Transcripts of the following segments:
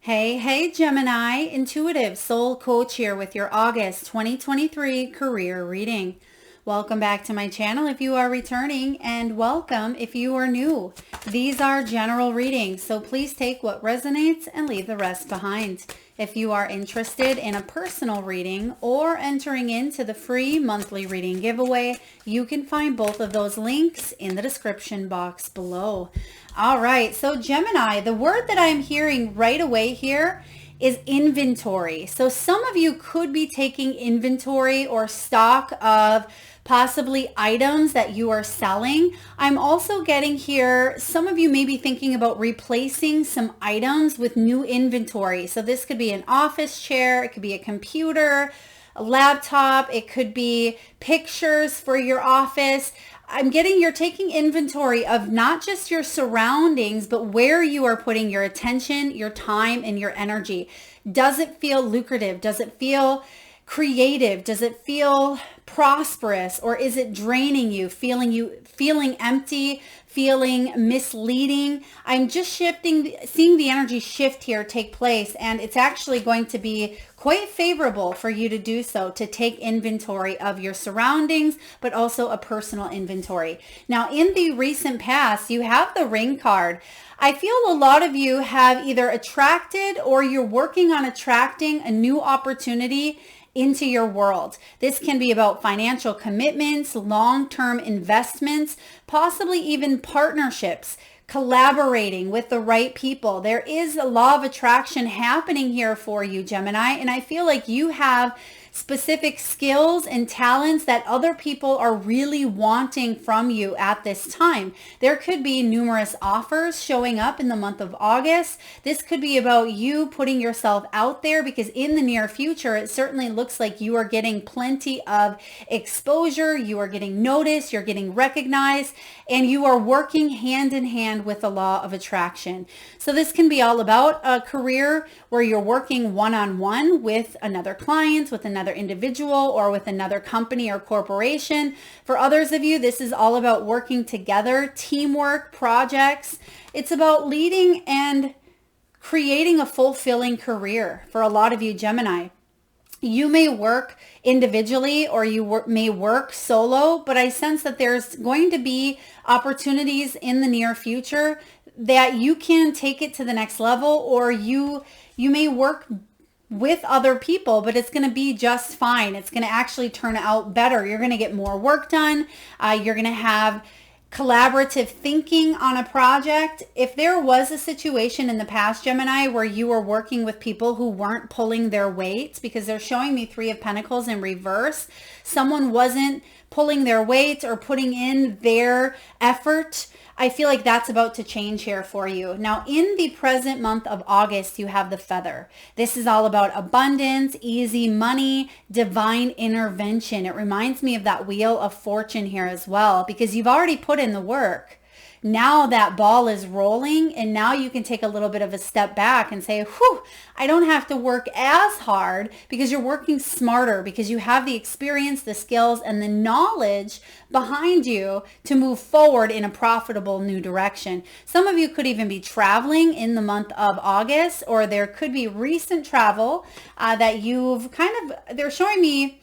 Hey, Gemini, intuitive soul coach here with your August 2023 career reading. Welcome back to my channel if you are returning, and welcome if you are new. These are general readings, so please take what resonates and leave the rest behind. If you are interested in a personal reading or entering into the free monthly reading giveaway, you can find both of those links in the description box below. All right, so Gemini, the word that I'm hearing right away here is inventory. So some of you could be taking inventory or stock of possibly items that you are selling. I'm also getting here, some of you may be thinking about replacing some items with new inventory. So this could be an office chair, it could be a computer, a laptop, it could be pictures for your office. I'm getting you're taking inventory of not just your surroundings, but where you are putting your attention, your time, and your energy. Does it feel lucrative? Does it feel creative? Does it feel prosperous? Or is it draining you, feeling empty, feeling misleading? I'm just seeing the energy shift here take place, and it's actually going to be quite favorable for you to do so, to take inventory of your surroundings, but also a personal inventory. Now, in the recent past, you have the Ring card. I feel a lot of you have either attracted or you're working on attracting a new opportunity into your world. This can be about financial commitments, long-term investments, possibly even partnerships, collaborating with the right people. There is a law of attraction happening here for you, Gemini, and I feel like you have specific skills and talents that other people are really wanting from you at this time. There could be numerous offers showing up in the month of August. This could be about you putting yourself out there, because in the near future, it certainly looks like you are getting plenty of exposure. You are getting noticed, you're getting recognized, and you are working hand in hand with the law of attraction. So this can be all about a career where you're working one-on-one with another client, with another individual, or with another company or corporation. For others of you, this is all about working together, teamwork, projects. It's about leading and creating a fulfilling career. For a lot of you, Gemini, you may work individually or you may work solo, but I sense that there's going to be opportunities in the near future that you can take it to the next level, or you may work with other people, but it's going to be just fine. It's going to actually turn out better. You're going to get more work done. You're going to have collaborative thinking on a project. If there was a situation in the past, Gemini, where you were working with people who weren't pulling their weight, because they're showing me Three of Pentacles in reverse, someone wasn't pulling their weight or putting in their effort, I feel like that's about to change here for you. Now, in the present month of August, you have the Feather. This is all about abundance, easy money, divine intervention. It reminds me of that Wheel of Fortune here as well, because you've already put in the work. Now that ball is rolling, and now you can take a little bit of a step back and say, whew, I don't have to work as hard, because you're working smarter, because you have the experience, the skills, and the knowledge behind you to move forward in a profitable new direction. Some of you could even be traveling in the month of August, or there could be recent travel that you've they're showing me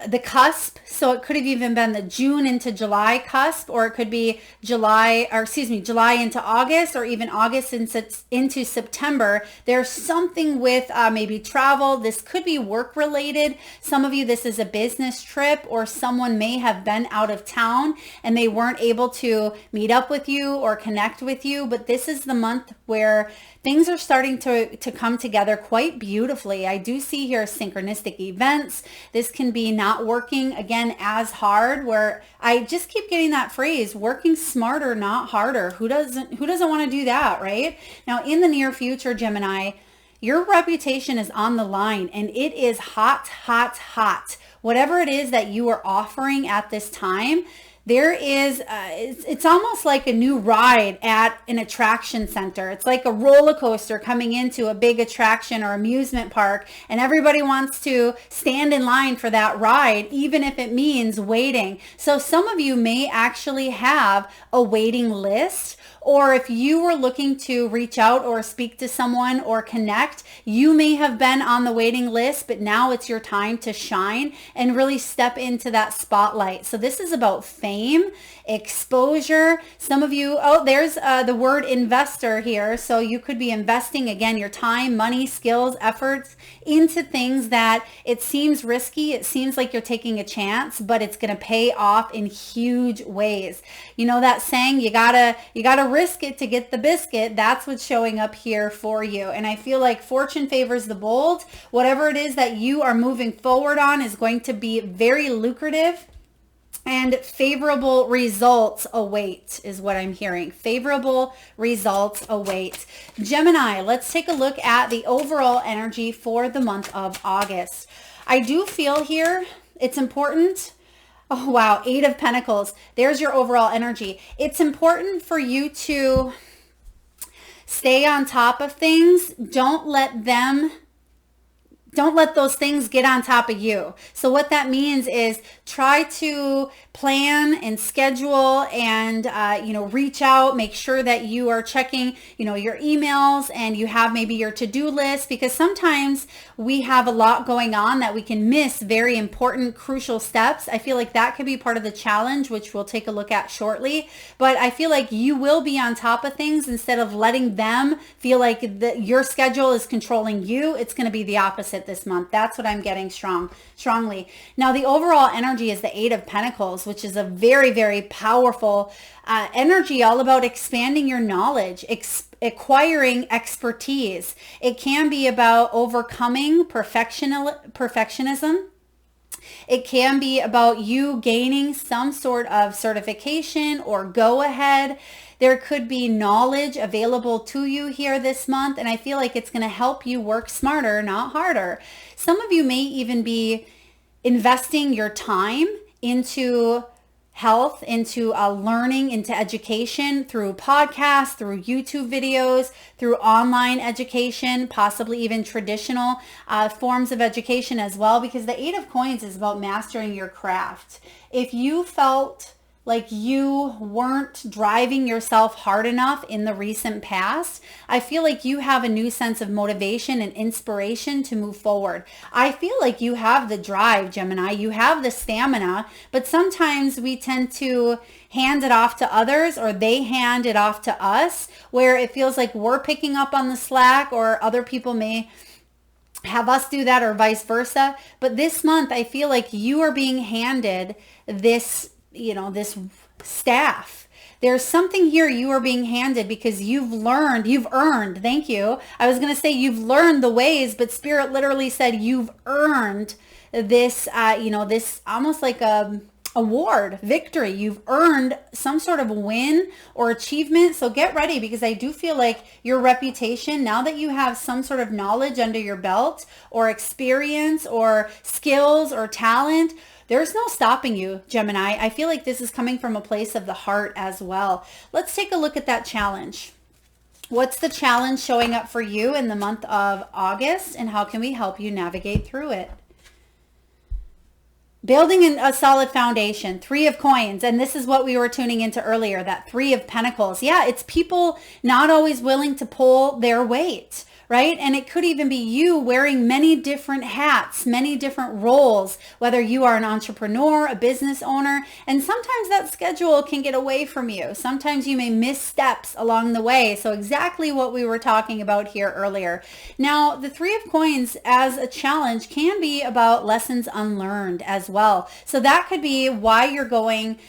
the cusp. So it could have even been the June into July cusp, or it could be July into August, or even August into September. There's something with maybe travel. This could be work related. Some of you, this is a business trip, or someone may have been out of town and they weren't able to meet up with you or connect with you. But this is the month where things are starting to come together quite beautifully. I do see here synchronistic events. This can be not working again as hard, where I just keep getting that phrase, working smarter, not harder. Who doesn't want to do that, right? Now, in the near future, Gemini, your reputation is on the line, and it is hot, hot, hot. Whatever it is that you are offering at this time, There is, it's almost like a new ride at an attraction center. It's like a roller coaster coming into a big attraction or amusement park, and everybody wants to stand in line for that ride, even if it means waiting. So some of you may actually have a waiting list, or if you were looking to reach out or speak to someone or connect, you may have been on the waiting list, but now it's your time to shine and really step into that spotlight. So this is about fame, exposure. Some of you, oh, there's the word investor here. So you could be investing, again, your time, money, skills, efforts into things that it seems risky. It seems like you're taking a chance, but it's going to pay off in huge ways. You know that saying, you gotta risk it to get the biscuit. That's what's showing up here for you. And I feel like fortune favors the bold. Whatever it is that you are moving forward on is going to be very lucrative, and favorable results await is what I'm hearing. Favorable results await. Gemini, let's take a look at the overall energy for the month of August. I do feel here it's important. Oh, wow. 8 of Pentacles. There's your overall energy. It's important for you to stay on top of things. Don't let those things get on top of you. So what that means is try to plan and schedule and, reach out, make sure that you are checking, your emails, and you have maybe your to-do list, because sometimes we have a lot going on that we can miss very important, crucial steps. I feel like that could be part of the challenge, which we'll take a look at shortly. But I feel like you will be on top of things instead of letting them feel like your schedule is controlling you. It's going to be the opposite this month. That's what I'm getting strongly. Now, the overall energy is the 8 of Pentacles, which is a very, very powerful energy, all about expanding your knowledge, acquiring expertise. It can be about overcoming perfectionism. It can be about you gaining some sort of certification or go ahead. There could be knowledge available to you here this month, and I feel like it's going to help you work smarter, not harder. Some of you may even be investing your time into health, into learning, into education through podcasts, through YouTube videos, through online education, possibly even traditional forms of education as well, because the 8 of Coins is about mastering your craft. If you felt like you weren't driving yourself hard enough in the recent past, I feel like you have a new sense of motivation and inspiration to move forward. I feel like you have the drive, Gemini. You have the stamina, but sometimes we tend to hand it off to others, or they hand it off to us, where it feels like we're picking up on the slack, or other people may have us do that, or vice versa. But this month, I feel like you are being handed this staff. There's something here you are being handed because you've earned, thank you. I was going to say you've learned the ways, but Spirit literally said you've earned this, this almost like a award, victory. You've earned some sort of win or achievement. So get ready, because I do feel like your reputation, now that you have some sort of knowledge under your belt, or experience, or skills, or talent, there's no stopping you, Gemini. I feel like this is coming from a place of the heart as well. Let's take a look at that challenge. What's the challenge showing up for you in the month of August, and how can we help you navigate through it? Building a solid foundation, 3 of Coins. And this is what we were tuning into earlier, that 3 of Pentacles. Yeah, it's people not always willing to pull their weight, right? And it could even be you wearing many different hats, many different roles, whether you are an entrepreneur, a business owner, and sometimes that schedule can get away from you. Sometimes you may miss steps along the way. So exactly what we were talking about here earlier. Now, the 3 of Coins as a challenge can be about lessons unlearned as well. So that could be why you're going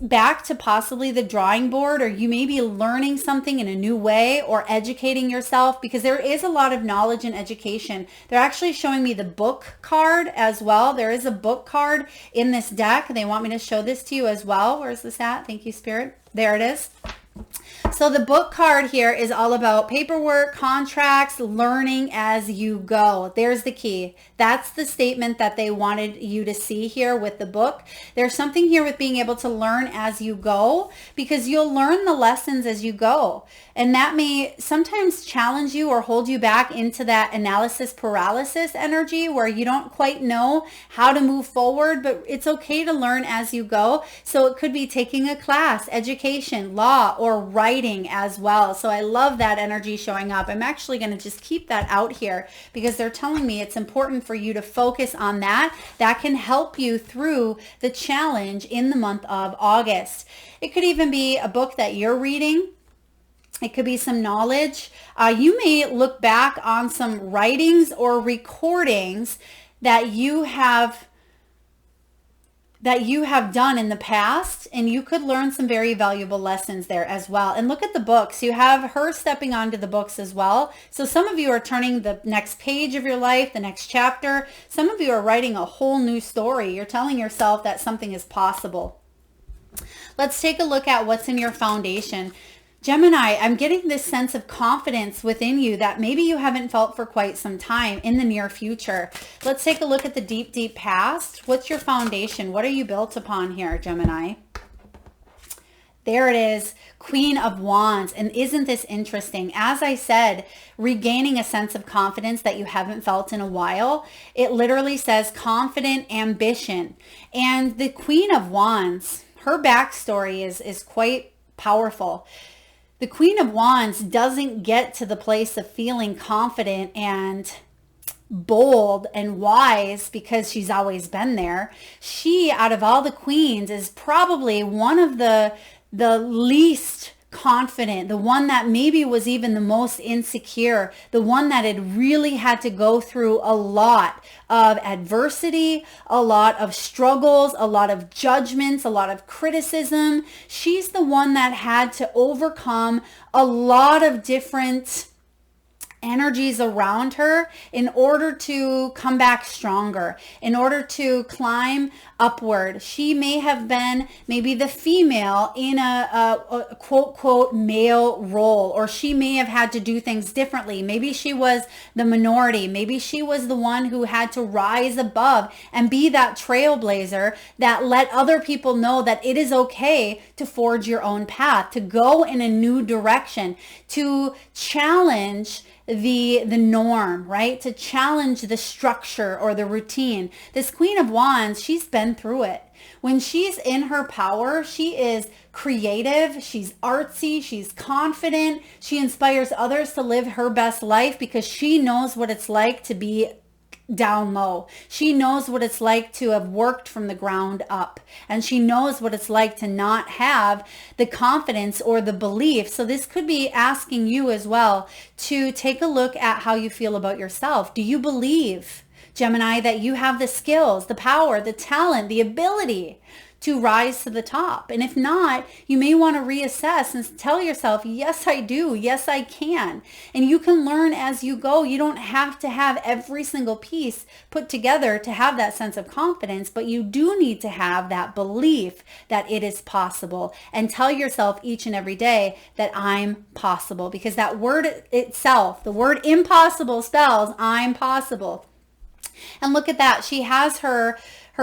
back to possibly the drawing board, or you may be learning something in a new way, or educating yourself, because there is a lot of knowledge and education. They're actually showing me the book card as well. There is a book card in this deck. They want me to show this to you as well. Where's this at? Thank you, Spirit. There it is. So the book card here is all about paperwork, contracts, learning as you go. There's the key. That's the statement that they wanted you to see here with the book. There's something here with being able to learn as you go, because you'll learn the lessons as you go. And that may sometimes challenge you or hold you back into that analysis paralysis energy where you don't quite know how to move forward, but it's okay to learn as you go. So it could be taking a class, education, law, or writing as well. So I love that energy showing up. I'm actually going to just keep that out here because they're telling me it's important for you to focus on that. That can help you through the challenge in the month of August. It could even be a book that you're reading. It could be some knowledge. You may look back on some writings or recordings that you have done in the past, and you could learn some very valuable lessons there as well. And look at the books. You have her stepping onto the books as well. So some of you are turning the next page of your life, the next chapter. Some of you are writing a whole new story. You're telling yourself that something is possible. Let's take a look at what's in your foundation. Gemini, I'm getting this sense of confidence within you that maybe you haven't felt for quite some time in the near future. Let's take a look at the deep, deep past. What's your foundation? What are you built upon here, Gemini? There it is, Queen of Wands. And isn't this interesting? As I said, regaining a sense of confidence that you haven't felt in a while. It literally says confident ambition. And the Queen of Wands, her backstory is quite powerful. The Queen of Wands doesn't get to the place of feeling confident and bold and wise because she's always been there. She, out of all the queens, is probably one of the least confident, the one that maybe was even the most insecure, the one that had really had to go through a lot of adversity, a lot of struggles, a lot of judgments, a lot of criticism. She's the one that had to overcome a lot of different energies around her in order to come back stronger, in order to climb upward. She may have been maybe the female in a quote, quote, male role, or she may have had to do things differently. Maybe she was the minority. Maybe she was the one who had to rise above and be that trailblazer that let other people know that it is okay to forge your own path, to go in a new direction, to challenge the norm, right? To challenge the structure or the routine. This Queen of Wands, she's been through it. When she's in her power, she is creative, she's artsy, she's confident, she inspires others to live her best life because she knows what it's like to be down low. She knows what it's like to have worked from the ground up, and she knows what it's like to not have the confidence or the belief. So this could be asking you as well to take a look at how you feel about yourself. Do you believe, Gemini, that you have the skills, the power, the talent, the ability to rise to the top? And if not, you may want to reassess and tell yourself, yes, I do. Yes, I can. And you can learn as you go. You don't have to have every single piece put together to have that sense of confidence, but you do need to have that belief that it is possible, and tell yourself each and every day that I'm possible, because that word itself, the word impossible, spells I'm possible. And look at that. She has her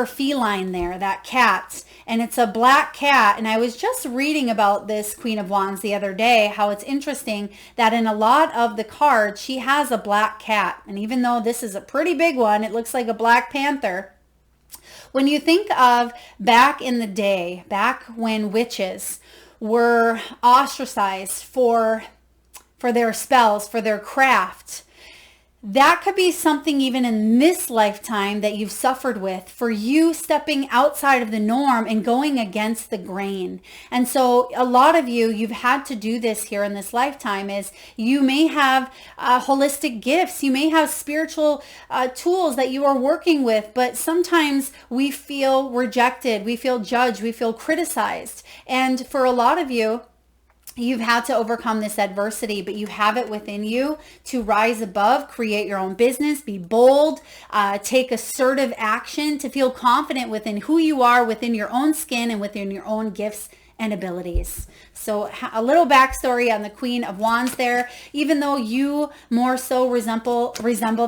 feline there, that cat, and it's a black cat. And I was just reading about this Queen of Wands the other day, how it's interesting that in a lot of the cards, she has a black cat. And even though this is a pretty big one, it looks like a Black Panther. When you think of back in the day, back when witches were ostracized for their spells, for their craft, that could be something even in this lifetime that you've suffered with, for you stepping outside of the norm and going against the grain. And so a lot of you've had to do this here in this lifetime. Is you may have holistic gifts, you may have spiritual tools that you are working with, but sometimes we feel rejected, we feel judged, we feel criticized. And for a lot of you've had to overcome this adversity, but you have it within you to rise above, create your own business, be bold, take assertive action, to feel confident within who you are, within your own skin, and within your own gifts and abilities. So a little backstory on the Queen of Wands there. Even though you more so resemble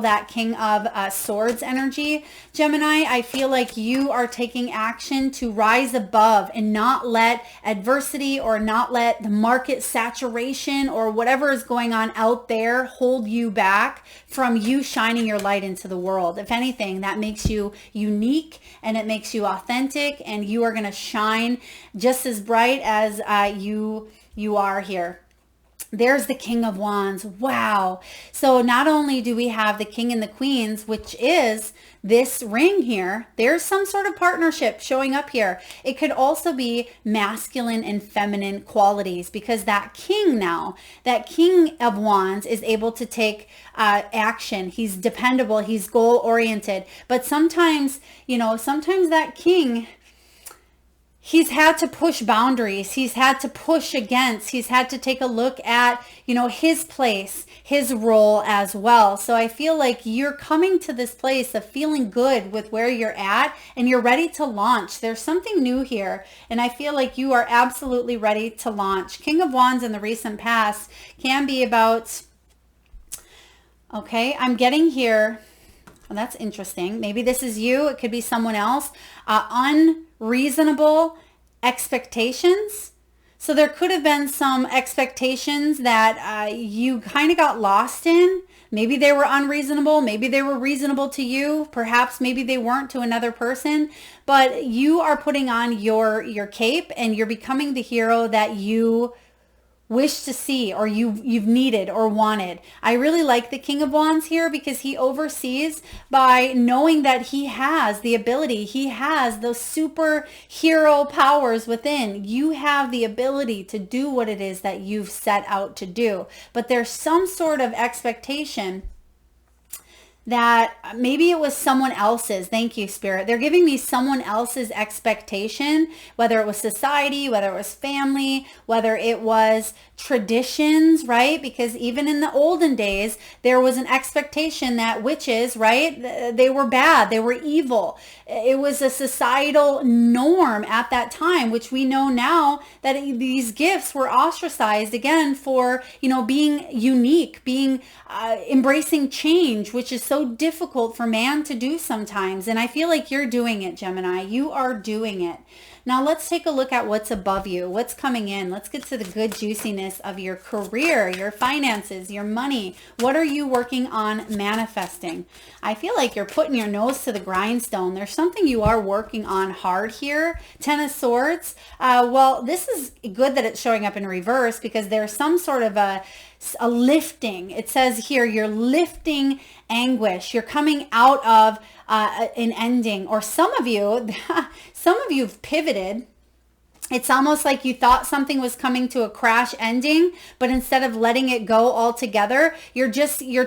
that King of Swords energy, Gemini, I feel like you are taking action to rise above and not let adversity or not let the market saturation or whatever is going on out there hold you back from you shining your light into the world. If anything, that makes you unique and it makes you authentic, and you are going to shine just as bright as you are here. There's the King of Wands. Wow. So not only do we have the King and the Queens, which is this ring here, there's some sort of partnership showing up here. It could also be masculine and feminine qualities, because that King now, that King of Wands is able to take action. He's dependable. He's goal oriented. But sometimes, sometimes that King, he's had to push boundaries. He's had to push against. He's had to take a look at, his place, his role as well. So I feel like you're coming to this place of feeling good with where you're at, and you're ready to launch. There's something new here, and I feel like you are absolutely ready to launch. King of Wands in the recent past can be about, okay, I'm getting here. Well, that's interesting. Maybe this is you. It could be someone else. Unreasonable expectations. So there could have been some expectations that you kind of got lost in. Maybe they were unreasonable. Maybe they were reasonable to you. Perhaps maybe they weren't to another person. But you are putting on your cape, and you're becoming the hero that you wish to see, or you've needed or wanted. I really like the King of Wands here, because he oversees by knowing that he has the ability. He has those superhero powers within. You have the ability to do what it is that you've set out to do. But there's some sort of expectation that maybe it was someone else's. Thank you, Spirit. They're giving me someone else's expectation, whether it was society, whether it was family, whether it was traditions, right? Because even in the olden days, there was an expectation that witches, right? They were bad. They were evil. It was a societal norm at that time, which we know now that these gifts were ostracized again for, being unique, being embracing change, which is so difficult for man to do sometimes. And I feel like you're doing it, Gemini. You are doing it. Now let's take a look at what's above you, what's coming in. Let's get to the good juiciness of your career, your finances, your money. What are you working on manifesting? I feel like you're putting your nose to the grindstone. There's something you are working on hard here. Ten of Swords. Well, this is good that it's showing up in reverse, because there's some sort of a lifting. It says here, you're lifting anguish. You're coming out of an ending, or some of you've pivoted. It's almost like you thought something was coming to a crash ending, but instead of letting it go altogether, you're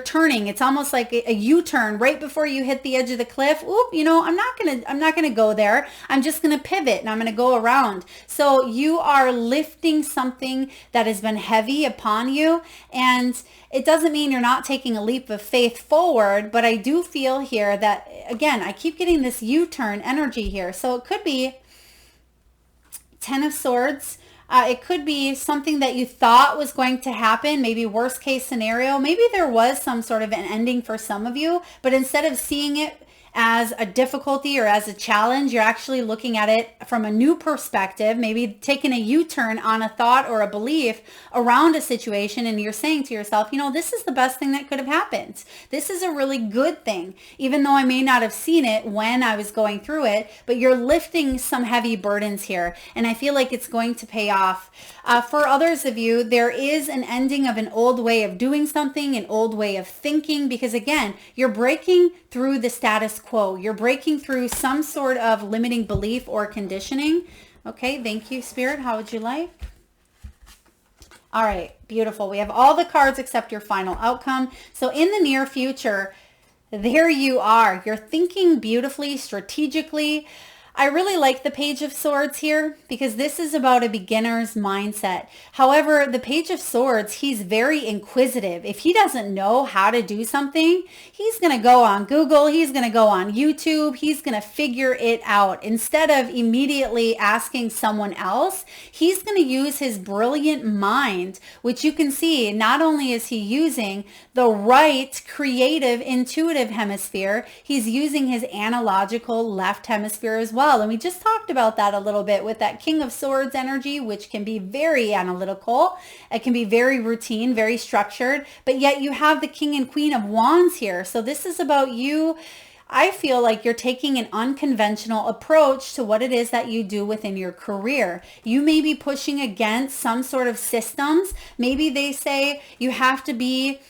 turning. It's almost like a U-turn right before you hit the edge of the cliff. Oop, I'm not gonna go there. I'm just gonna pivot, and I'm gonna go around. So you are lifting something that has been heavy upon you, and it doesn't mean you're not taking a leap of faith forward, but I do feel here that, again, I keep getting this U-turn energy here. So it could be Ten of Swords. It could be something that you thought was going to happen, maybe worst case scenario. Maybe there was some sort of an ending for some of you, but instead of seeing it as a difficulty or as a challenge, you're actually looking at it from a new perspective, maybe taking a U-turn on a thought or a belief around a situation, and you're saying to yourself, this is the best thing that could have happened. This is a really good thing, even though I may not have seen it when I was going through it, but you're lifting some heavy burdens here, and I feel like it's going to pay off. For others of you, there is an ending of an old way of doing something, an old way of thinking, because again, you're breaking through the status quo. You're breaking through some sort of limiting belief or conditioning. Okay, thank you, Spirit. How would you like? All right, beautiful. We have all the cards except your final outcome. So in the near future, there you are. You're thinking beautifully, strategically. I really like the Page of Swords here because this is about a beginner's mindset. However, the Page of Swords, he's very inquisitive. If he doesn't know how to do something, he's going to go on Google, he's going to go on YouTube, he's going to figure it out. Instead of immediately asking someone else, he's going to use his brilliant mind, which you can see not only is he using the right, creative, intuitive hemisphere, he's using his analogical left hemisphere as well. And we just talked about that a little bit with that King of Swords energy, which can be very analytical. It can be very routine, very structured, but yet you have the King and Queen of Wands here. So this is about you. I feel like you're taking an unconventional approach to what it is that you do within your career. You may be pushing against some sort of systems. Maybe they say you have to be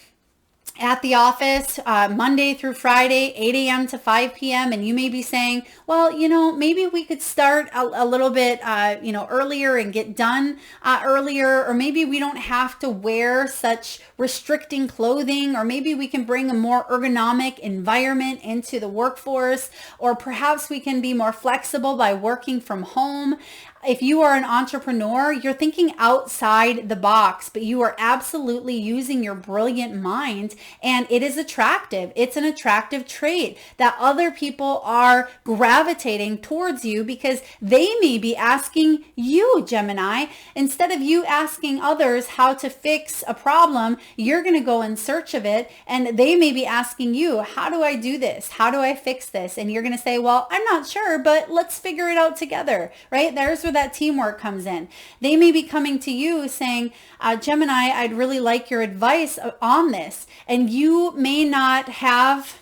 at the office Monday through Friday, 8 a.m. to 5 p.m. And you may be saying, well, maybe we could start a little bit, earlier and get done earlier, or maybe we don't have to wear such restricting clothing, or maybe we can bring a more ergonomic environment into the workforce, or perhaps we can be more flexible by working from home. If you are an entrepreneur, you're thinking outside the box, but you are absolutely using your brilliant mind, and it is attractive. It's an attractive trait that other people are gravitating towards you because they may be asking you, Gemini, instead of you asking others how to fix a problem, you're going to go in search of it, and they may be asking you, how do I do this? How do I fix this? And you're going to say, well, I'm not sure, but let's figure it out together, right? There's where that teamwork comes in. They may be coming to you saying, Gemini, I'd really like your advice on this. And you may not have,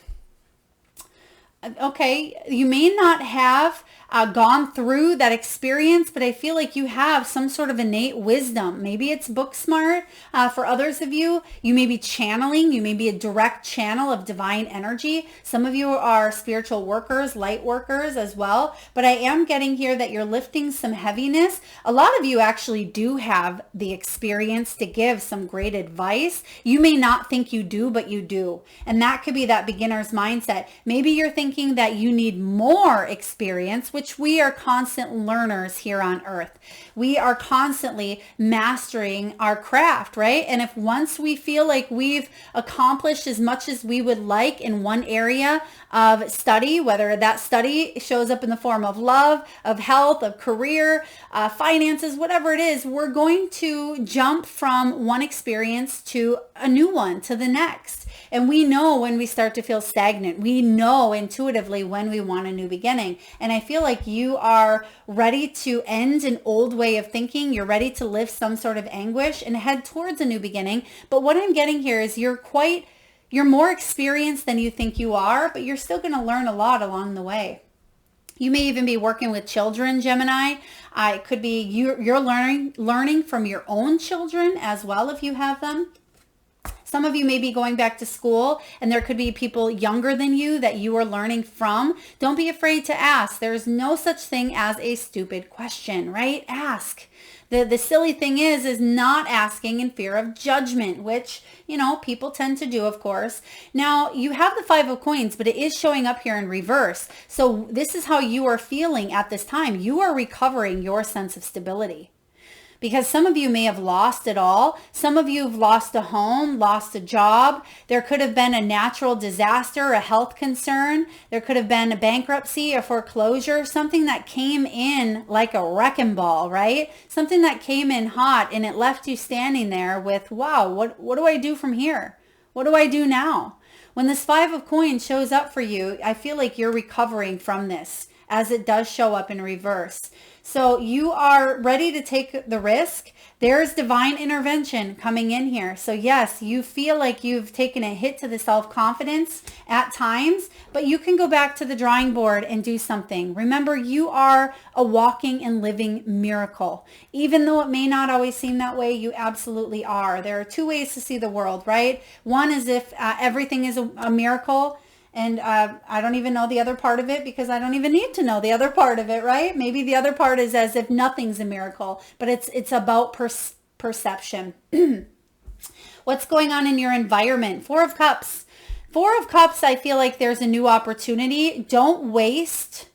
gone through that experience, but I feel like you have some sort of innate wisdom. Maybe it's book smart. For others of you, you may be channeling, you may be a direct channel of divine energy. Some of you are spiritual workers, light workers as well, but I am getting here that you're lifting some heaviness. A lot of you actually do have the experience to give some great advice. You may not think you do, but you do. And that could be that beginner's mindset. Maybe you're thinking that you need more experience, which we are constant learners here on earth. We are constantly mastering our craft, right? And if once we feel like we've accomplished as much as we would like in one area of study, whether that study shows up in the form of love, of health, of career, finances, whatever it is, we're going to jump from one experience to a new one, to the next. And we know when we start to feel stagnant. We know intuitively when we want a new beginning. And I feel like you are ready to end an old way of thinking. You're ready to lift some sort of anguish and head towards a new beginning. But what I'm getting here is you're more experienced than you think you are, but you're still going to learn a lot along the way. You may even be working with children, Gemini. It could be you're learning from your own children as well if you have them. Some of you may be going back to school, and there could be people younger than you that you are learning from. Don't be afraid to ask. There's no such thing as a stupid question, right? Ask. The silly thing is not asking in fear of judgment, which, people tend to do, of course. Now, you have the Five of Coins, but it is showing up here in reverse. So this is how you are feeling at this time. You are recovering your sense of stability. Because some of you may have lost it all. Some of you have lost a home, lost a job. There could have been a natural disaster, a health concern. There could have been a bankruptcy, a foreclosure, something that came in like a wrecking ball, right? Something that came in hot and it left you standing there with, wow, what do I do from here? What do I do now? When this Five of Coins shows up for you, I feel like you're recovering from this, as it does show up in reverse. So you are ready to take the risk. There's divine intervention coming in here. So yes, you feel like you've taken a hit to the self-confidence at times, but you can go back to the drawing board and do something. Remember, you are a walking and living miracle. Even though it may not always seem that way, you absolutely are. There are two ways to see the world, right? One is if everything is a miracle. And I don't even know the other part of it because I don't even need to know the other part of it, right? Maybe the other part is as if nothing's a miracle, but it's about perception. What's going on in your environment? Four of Cups. Four of Cups, I feel like there's a new opportunity. Don't waste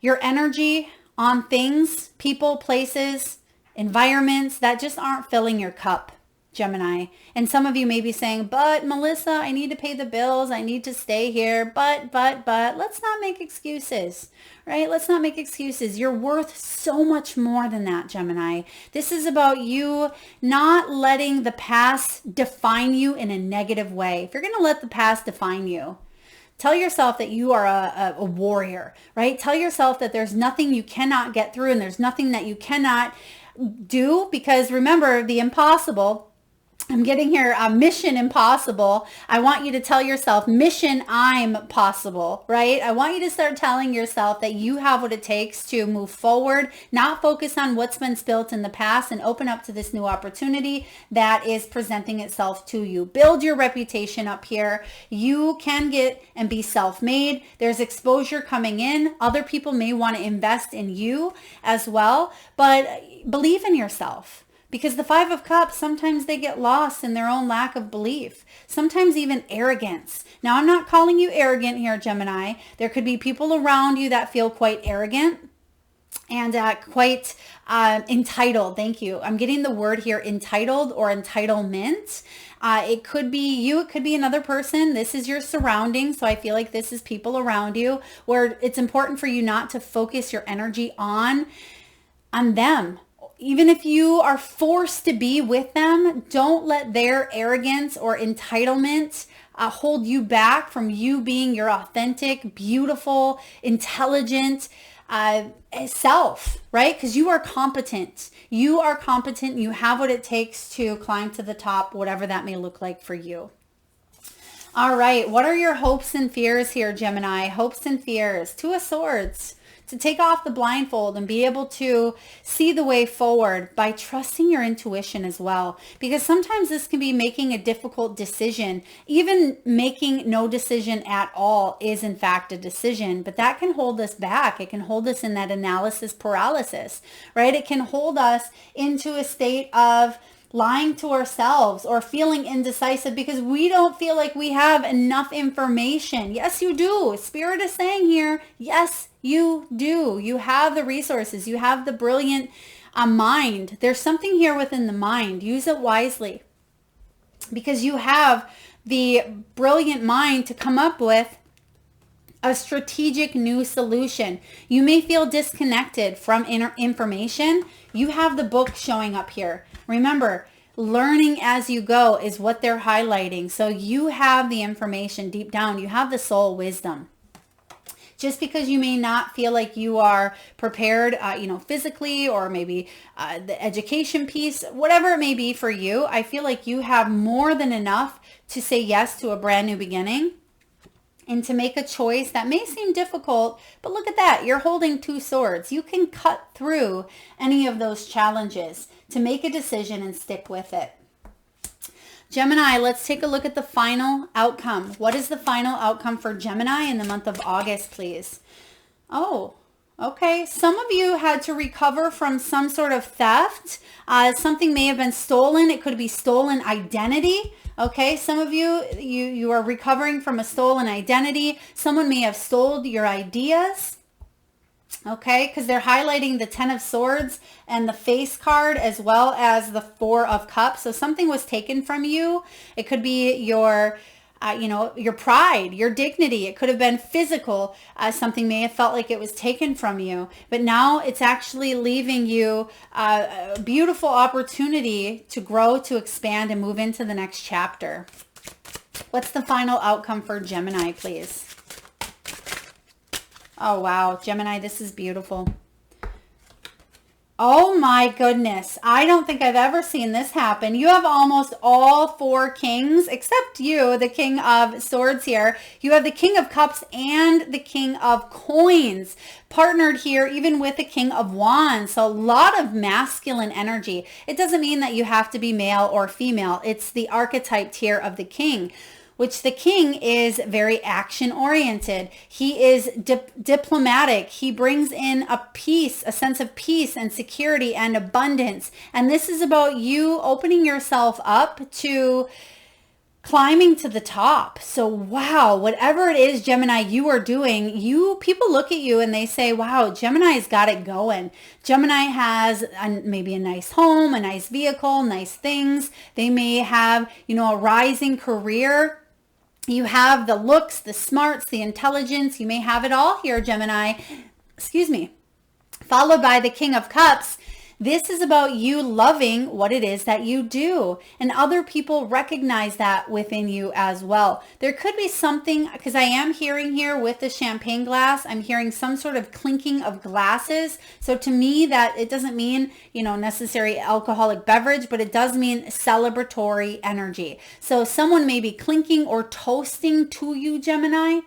your energy on things, people, places, environments that just aren't filling your cup, Gemini. And some of you may be saying, but Melissa, I need to pay the bills. I need to stay here. But, let's not make excuses, right? Let's not make excuses. You're worth so much more than that, Gemini. This is about you not letting the past define you in a negative way. If you're going to let the past define you, tell yourself that you are a warrior, right? Tell yourself that there's nothing you cannot get through and there's nothing that you cannot do, because remember, the impossible, I'm getting here, mission impossible. I want you to tell yourself, mission I'm possible, right? I want you to start telling yourself that you have what it takes to move forward, not focus on what's been spilt in the past, and open up to this new opportunity that is presenting itself to you. Build your reputation up here. You can get and be self-made. There's exposure coming in. Other people may want to invest in you as well, but believe in yourself. Because the Five of Cups, sometimes they get lost in their own lack of belief, sometimes even arrogance. Now, I'm not calling you arrogant here, Gemini. There could be people around you that feel quite arrogant and quite entitled. Thank you. I'm getting the word here, entitled or entitlement. It could be you, it could be another person. This is your surrounding. So I feel like this is people around you where it's important for you not to focus your energy on them. Even if you are forced to be with them, don't let their arrogance or entitlement hold you back from you being your authentic, beautiful, intelligent self, right? Because you are competent. You are competent. You have what it takes to climb to the top, whatever that may look like for you. All right. What are your hopes and fears here, Gemini? Hopes and fears. Two of Swords. To take off the blindfold and be able to see the way forward by trusting your intuition as well. Because sometimes this can be making a difficult decision. Even making no decision at all is in fact a decision, but that can hold us back. It can hold us in that analysis paralysis, right? It can hold us into a state of lying to ourselves or feeling indecisive because we don't feel like we have enough information. Yes, you do. Spirit is saying here, yes, you do. You have the resources. You have the brilliant mind. There's something here within the mind. Use it wisely because you have the brilliant mind to come up with a strategic new solution. You may feel disconnected from information. You have the book showing up here. Remember, learning as you go is what they're highlighting. So you have the information deep down. You have the soul wisdom. Just because you may not feel like you are prepared, physically, or maybe the education piece, whatever it may be for you, I feel like you have more than enough to say yes to a brand new beginning and to make a choice that may seem difficult, but look at that. You're holding two swords. You can cut through any of those challenges to make a decision and stick with it. Gemini, let's take a look at the final outcome. What is the final outcome for Gemini in the month of August, please? Oh, okay. Some of you had to recover from some sort of theft. Something may have been stolen. It could be stolen identity. Okay, some of you are recovering from a stolen identity. Someone may have stole your ideas. Okay, because they're highlighting the 10 of Swords and the Face card as well as the 4 of Cups. So something was taken from you. It could be your pride, your dignity. It could have been physical. Something may have felt like it was taken from you, but now it's actually leaving you a beautiful opportunity to grow, to expand, and move into the next chapter. What's the final outcome for Gemini, please? Oh, wow. Gemini, this is beautiful. Oh my goodness. I don't think I've ever seen this happen. You have almost all 4 kings, except you, the King of Swords here. You have the King of Cups and the King of Coins partnered here, even with the King of Wands. So a lot of masculine energy. It doesn't mean that you have to be male or female. It's the archetype here of the king, which the king is very action oriented. He is diplomatic. He brings in a peace, a sense of peace and security and abundance. And this is about you opening yourself up to climbing to the top. So wow, whatever it is, Gemini, you are doing, people look at you and they say, wow, Gemini's got it going. Gemini has maybe a nice home, a nice vehicle, nice things. They may have, a rising career. You have the looks, the smarts, the intelligence. You may have it all here, Gemini. Excuse me. Followed by the King of Cups. This is about you loving what it is that you do, and other people recognize that within you as well. There could be something, because I am hearing here with the champagne glass, I'm hearing some sort of clinking of glasses. So to me, that it doesn't mean, necessary alcoholic beverage, but it does mean celebratory energy. So someone may be clinking or toasting to you, Gemini.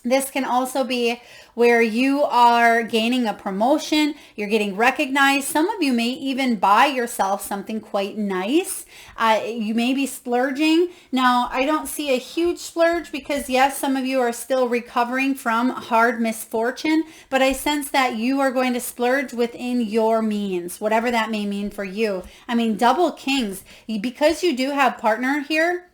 This can also be where you are gaining a promotion, you're getting recognized. Some of you may even buy yourself something quite nice. You may be splurging. Now, I don't see a huge splurge because yes, some of you are still recovering from hard misfortune, but I sense that you are going to splurge within your means, whatever that may mean for you. I mean, double kings, because you do have partner here.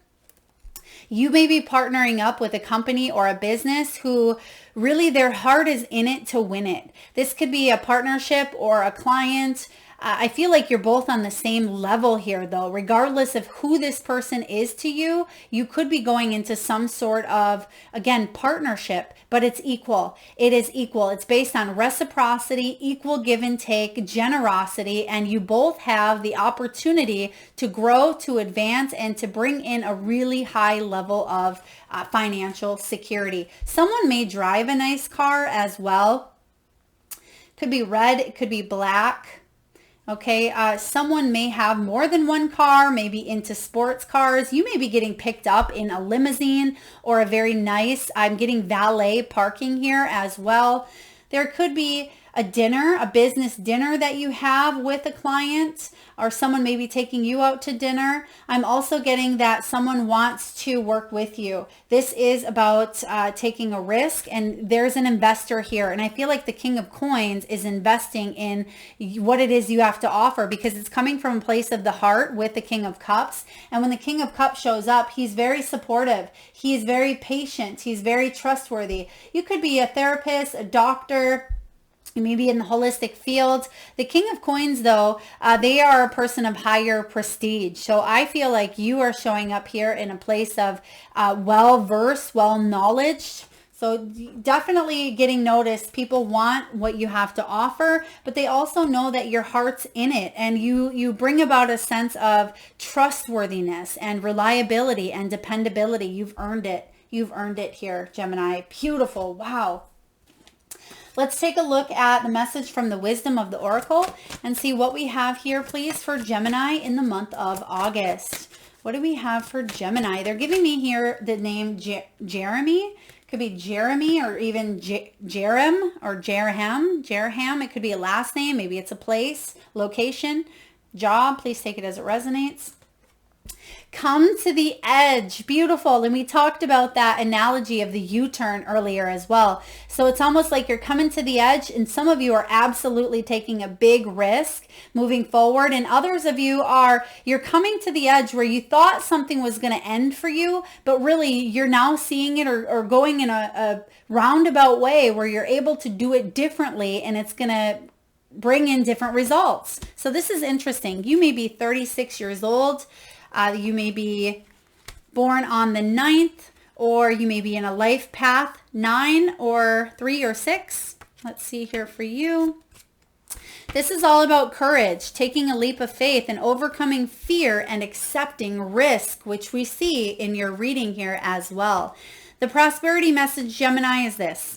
You may be partnering up with a company or a business who really their heart is in it to win it. This could be a partnership or a client. I feel like you're both on the same level here though. Regardless of who this person is to you, you could be going into some sort of, again, partnership, but it's equal. It is equal. It's based on reciprocity, equal give and take, generosity, and you both have the opportunity to grow, to advance, and to bring in a really high level of financial security. Someone may drive a nice car as well. Could be red, it could be black. Okay, someone may have more than one car, maybe into sports cars. You may be getting picked up in a limousine or a very nice, I'm getting valet parking here as well. There could be a dinner, a business dinner that you have with a client, or someone may be taking you out to dinner. I'm also getting that someone wants to work with you. This is about taking a risk, and there's an investor here. And I feel like the King of Coins is investing in what it is you have to offer, because it's coming from a place of the heart with the King of Cups. And when the King of Cups shows up, he's very supportive. He's very patient. He's very trustworthy. You could be a therapist, a doctor, maybe in the holistic field. The King of Coins, though, they are a person of higher prestige. So I feel like you are showing up here in a place of well-versed, well-knowledged. So definitely getting noticed. People want what you have to offer, but they also know that your heart's in it, and you bring about a sense of trustworthiness and reliability and dependability. You've earned it. You've earned it here, Gemini. Beautiful. Wow. Let's take a look at the message from the Wisdom of the Oracle and see what we have here, please, for Gemini in the month of August. What do we have for Gemini? They're giving me here the name Jeremy. Could be Jeremy or even Jerem or Jerham. Jerham. It could be a last name. Maybe it's a place, location, job. Please take it as it resonates. Come to the edge. Beautiful. And we talked about that analogy of the U-turn earlier as well. So it's almost like you're coming to the edge, and some of you are absolutely taking a big risk moving forward. And others of you you're coming to the edge where you thought something was going to end for you, but really you're now seeing it or going in a roundabout way where you're able to do it differently, and it's going to bring in different results. So this is interesting. You may be 36 years old. You may be born on the 9th, or you may be in a life path 9 or 3 or 6. Let's see here for you. This is all about courage, taking a leap of faith and overcoming fear and accepting risk, which we see in your reading here as well. The prosperity message, Gemini, is this.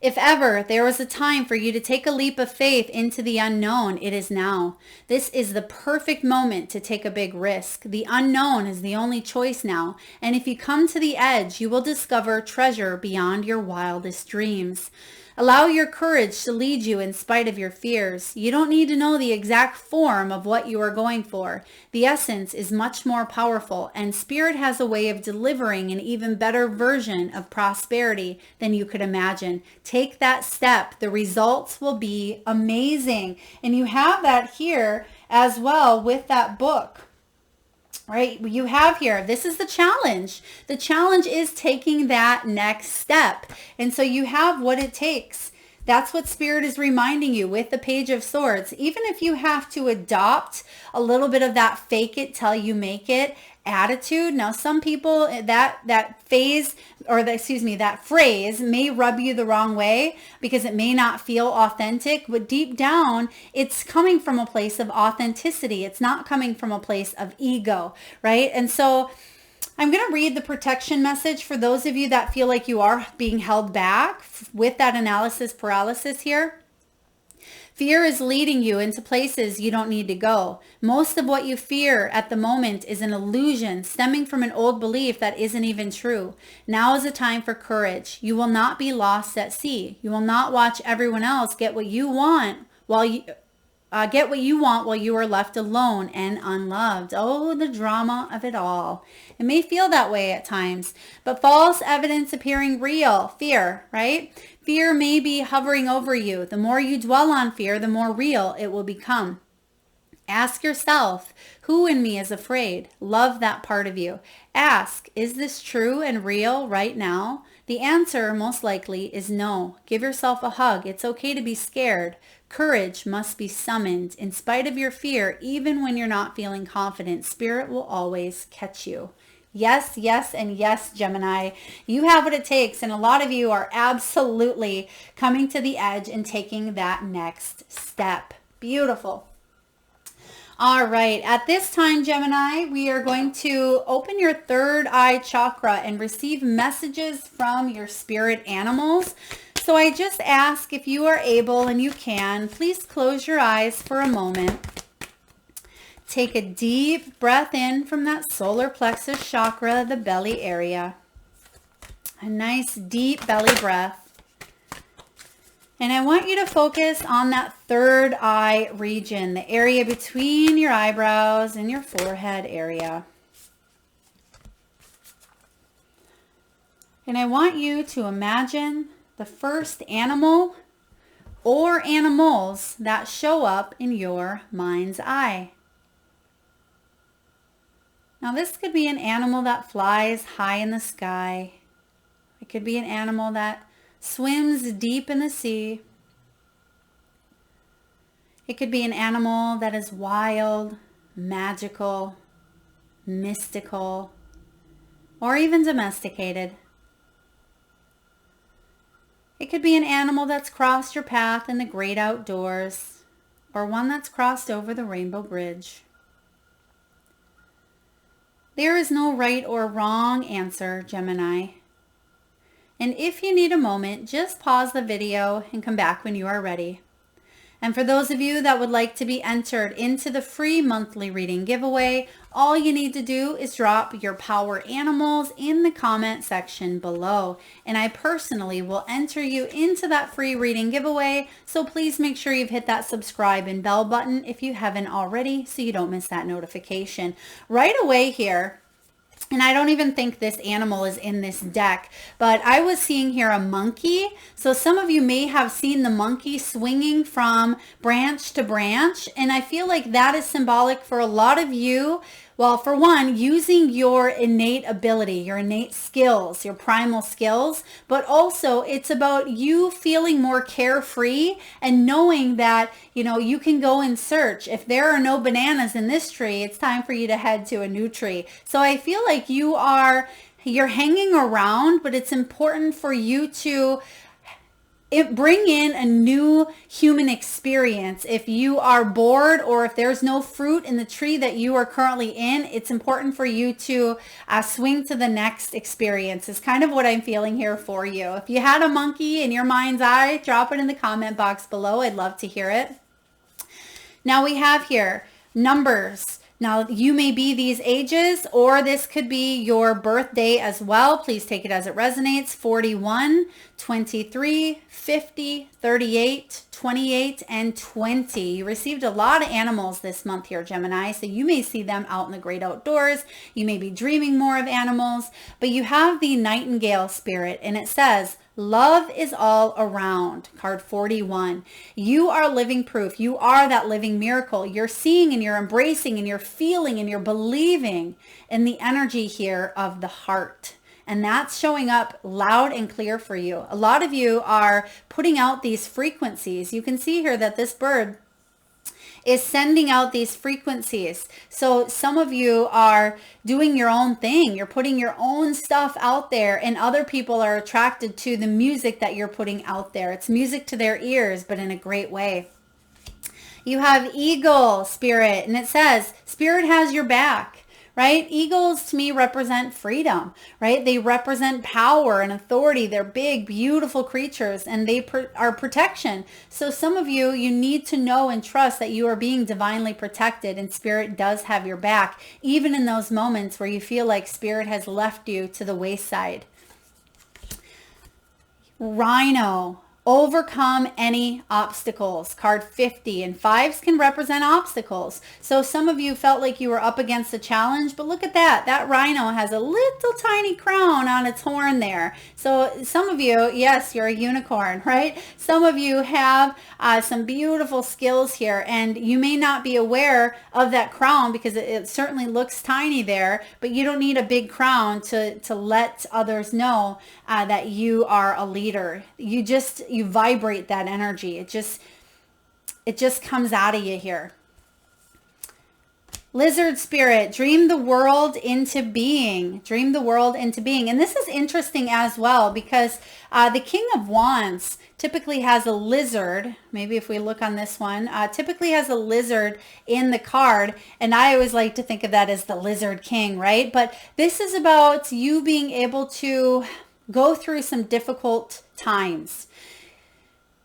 If ever there was a time for you to take a leap of faith into the unknown, it is now. This is the perfect moment to take a big risk. The unknown is the only choice now. And if you come to the edge, you will discover treasure beyond your wildest dreams. Allow your courage to lead you in spite of your fears. You don't need to know the exact form of what you are going for. The essence is much more powerful, and Spirit has a way of delivering an even better version of prosperity than you could imagine. Take that step. The results will be amazing. And you have that here as well with that book. right? You have here, this is the challenge. The challenge is taking that next step. And so you have what it takes. That's what Spirit is reminding you with the Page of Swords. Even if you have to adopt a little bit of that fake it till you make it attitude. Now, some people, that phase, or that phrase may rub you the wrong way because it may not feel authentic, but deep down, it's coming from a place of authenticity. It's not coming from a place of ego, right? And so I'm going to read the protection message for those of you that feel like you are being held back with that analysis paralysis here. Fear is leading you into places you don't need to go. Most of what you fear at the moment is an illusion stemming from an old belief that isn't even true. Now is a time for courage. You will not be lost at sea. You will not watch everyone else get what you want while you are left alone and unloved. Oh, the drama of it all. It may feel that way at times, but false evidence appearing real, fear, right? Fear may be hovering over you. The more you dwell on fear, the more real it will become. Ask yourself, who in me is afraid? Love that part of you. Ask, is this true and real right now? The answer most likely is no. Give yourself a hug. It's okay to be scared. Courage must be summoned. In spite of your fear, even when you're not feeling confident, Spirit will always catch you. Yes, yes, and yes, Gemini. You have what it takes, and a lot of you are absolutely coming to the edge and taking that next step. Beautiful. All right, at this time, Gemini, we are going to open your third eye chakra and receive messages from your spirit animals. So I just ask, if you are able and you can, please close your eyes for a moment. Take a deep breath in from that solar plexus chakra, the belly area. A nice deep belly breath. And I want you to focus on that third eye region, the area between your eyebrows and your forehead area. And I want you to imagine the first animal or animals that show up in your mind's eye. Now, this could be an animal that flies high in the sky. It could be an animal that swims deep in the sea. It could be an animal that is wild, magical, mystical, or even domesticated. It could be an animal that's crossed your path in the great outdoors, or one that's crossed over the rainbow bridge. There is no right or wrong answer, Gemini. And if you need a moment, just pause the video and come back when you are ready. And for those of you that would like to be entered into the free monthly reading giveaway, all you need to do is drop your power animals in the comment section below. And I personally will enter you into that free reading giveaway. So please make sure you've hit that subscribe and bell button if you haven't already, so you don't miss that notification. Right away here, and I don't even think this animal is in this deck, but I was seeing here a monkey. So some of you may have seen the monkey swinging from branch to branch. And I feel like that is symbolic for a lot of you. Well, for one, using your innate ability, your innate skills, your primal skills, but also it's about you feeling more carefree and knowing that, you can go and search. If there are no bananas in this tree, it's time for you to head to a new tree. So I feel like you're hanging around, but it's important for you to bring in a new human experience. If you are bored or if there's no fruit in the tree that you are currently in, it's important for you to swing to the next experience is kind of what I'm feeling here for you. If you had a monkey in your mind's eye, drop it in the comment box below. I'd love to hear it. Now we have here numbers. Now, you may be these ages, or this could be your birthday as well. Please take it as it resonates. 41, 23, 50, 38, 28, and 20. You received a lot of animals this month here, Gemini, so you may see them out in the great outdoors. You may be dreaming more of animals, but you have the nightingale spirit, and it says, Love is all around. Card 41. You are living proof. You are that living miracle. You're seeing and you're embracing and you're feeling and you're believing in the energy here of the heart. And that's showing up loud and clear for you. A lot of you are putting out these frequencies. You can see here that this bird is sending out these frequencies. So some of you are doing your own thing. You're putting your own stuff out there, and other people are attracted to the music that you're putting out there. It's music to their ears, but in a great way. You have eagle spirit, and it says, Spirit has your back. Right? Eagles to me represent freedom, right? They represent power and authority. They're big, beautiful creatures, and they are protection. So some of you, you need to know and trust that you are being divinely protected, and Spirit does have your back, even in those moments where you feel like Spirit has left you to the wayside. Rhino. Overcome any obstacles. Card 50, and 5s can represent obstacles. So some of you felt like you were up against a challenge, but look at that. That rhino has a little tiny crown on its horn there. So some of you, yes, you're a unicorn, right? Some of you have some beautiful skills here, and you may not be aware of that crown because it certainly looks tiny there, but you don't need a big crown to let others know that you are a leader. You vibrate that energy. It just comes out of you here. Lizard spirit, dream the world into being. Dream the world into being. And this is interesting as well because the King of Wands typically has a lizard. Maybe if we look on this one, typically has a lizard in the card. And I always like to think of that as the Lizard King, right? But this is about you being able to go through some difficult times.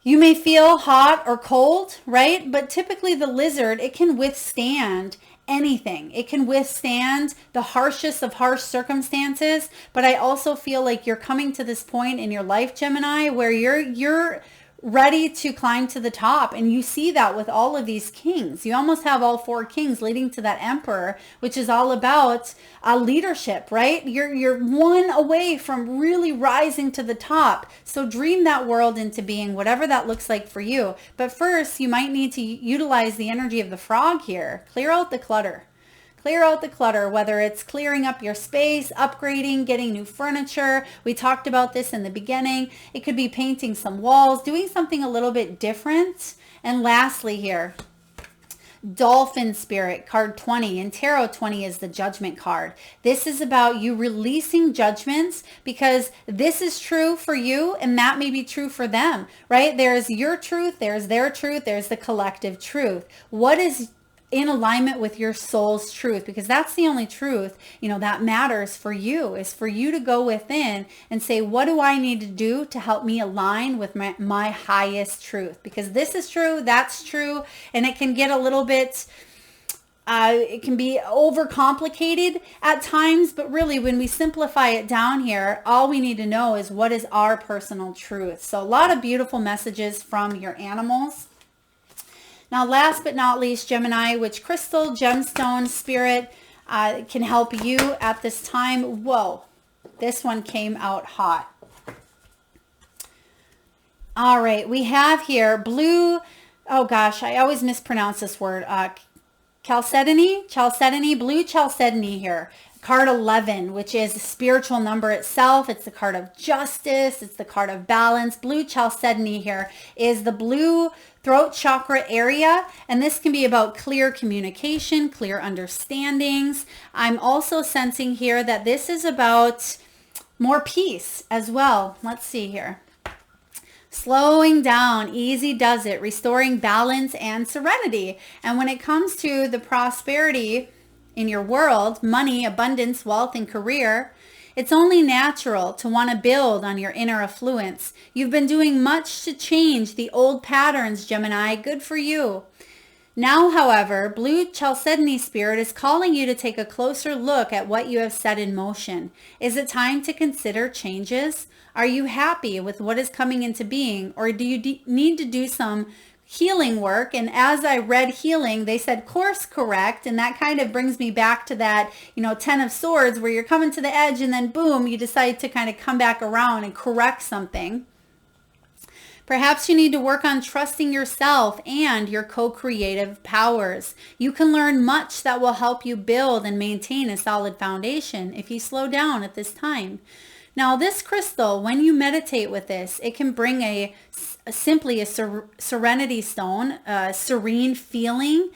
You may feel hot or cold, right? But typically the lizard, it can withstand anything. It can withstand the harshest of harsh circumstances. But I also feel like you're coming to this point in your life, Gemini, where you're ready to climb to the top. And you see that with all of these kings. You almost have all 4 kings leading to that emperor, which is all about leadership, right? You're one away from really rising to the top. So dream that world into being, whatever that looks like for you. But first, you might need to utilize the energy of the frog here. Clear out the clutter. Clear out the clutter, whether it's clearing up your space, upgrading, getting new furniture. We talked about this in the beginning. It could be painting some walls, doing something a little bit different. And lastly here, Dolphin spirit, card 20, and tarot 20 is the judgment card. This is about you releasing judgments because this is true for you and that may be true for them, right? There's your truth, there's their truth, there's the collective truth. What is in alignment with your soul's truth? Because that's the only truth, that matters for you, is for you to go within and say, what do I need to do to help me align with my highest truth? Because this is true, that's true, and it can get a little bit, it can be overcomplicated at times, but really when we simplify it down here, all we need to know is what is our personal truth. So a lot of beautiful messages from your animals. Now, last but not least, Gemini, which crystal, gemstone, spirit can help you at this time? Whoa, this one came out hot. All right, we have here blue, oh gosh, I always mispronounce this word, chalcedony, blue chalcedony here. Card 11, which is the spiritual number itself. It's the card of justice. It's the card of balance. Blue chalcedony here is the blue throat chakra area. And this can be about clear communication, clear understandings. I'm also sensing here that this is about more peace as well. Let's see here. Slowing down, easy does it, restoring balance and serenity. And when it comes to the prosperity in your world, money, abundance, wealth, and career, it's only natural to want to build on your inner affluence. You've been doing much to change the old patterns, Gemini. Good for you. Now, however, blue chalcedony spirit is calling you to take a closer look at what you have set in motion. Is it time to consider changes? Are you happy with what is coming into being, or do you need to do some healing work. And as I read healing, they said course correct. And that kind of brings me back to that, 10 of swords, where you're coming to the edge and then boom, you decide to kind of come back around and correct something. Perhaps you need to work on trusting yourself and your co-creative powers. You can learn much that will help you build and maintain a solid foundation if you slow down at this time. Now, this crystal, when you meditate with this, it can bring simply a serenity stone, a serene feeling.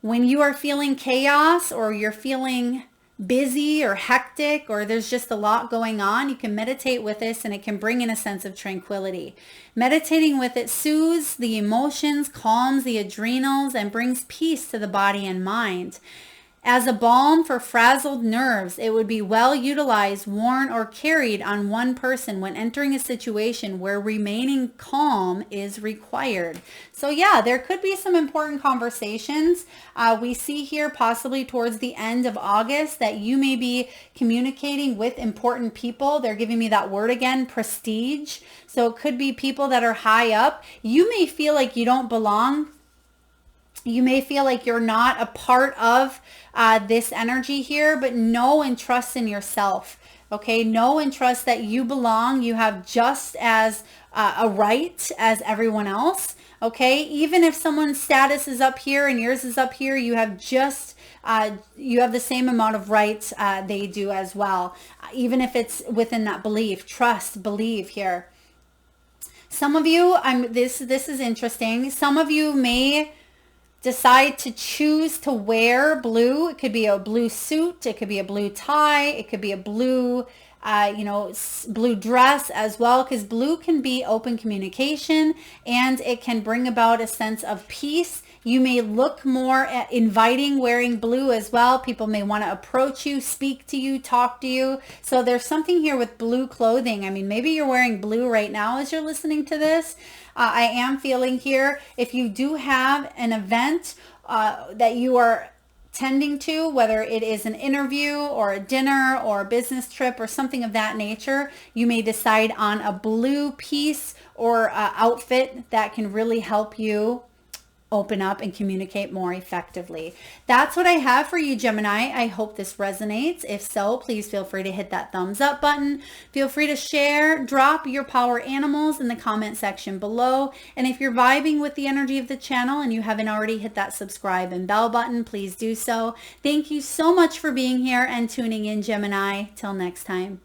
When you are feeling chaos, or you're feeling busy or hectic, or there's just a lot going on, you can meditate with this and it can bring in a sense of tranquility. Meditating with it soothes the emotions, calms the adrenals, and brings peace to the body and mind. As a balm for frazzled nerves, it would be well utilized, worn, or carried on one person when entering a situation where remaining calm is required. So yeah, there could be some important conversations. We see here possibly towards the end of August that you may be communicating with important people. They're giving me that word again, prestige. So it could be people that are high up. You may feel like you don't belong. You may feel like you're not a part of this energy here, but know and trust in yourself. Okay, know and trust that you belong. You have just as a right as everyone else. Okay, even if someone's status is up here and yours is up here, you have you have the same amount of rights they do as well. Even if it's within that belief, trust, believe here. Some of you, this is interesting. Some of you may decide to choose to wear blue. It could be a blue suit. It could be a blue tie. It could be a blue, blue dress as well, because blue can be open communication and it can bring about a sense of peace. You may look more inviting wearing blue as well. People may want to approach you, speak to you, talk to you. So there's something here with blue clothing. I mean, maybe you're wearing blue right now as you're listening to this. I am feeling here, if you do have an event that you are tending to, whether it is an interview or a dinner or a business trip or something of that nature, you may decide on a blue piece or outfit that can really help you open up and communicate more effectively. That's what I have for you, Gemini. I hope this resonates. If so, please feel free to hit that thumbs up button. Feel free to share, drop your power animals in the comment section below. And if you're vibing with the energy of the channel and you haven't already hit that subscribe and bell button, please do so. Thank you so much for being here and tuning in, Gemini. Till next time.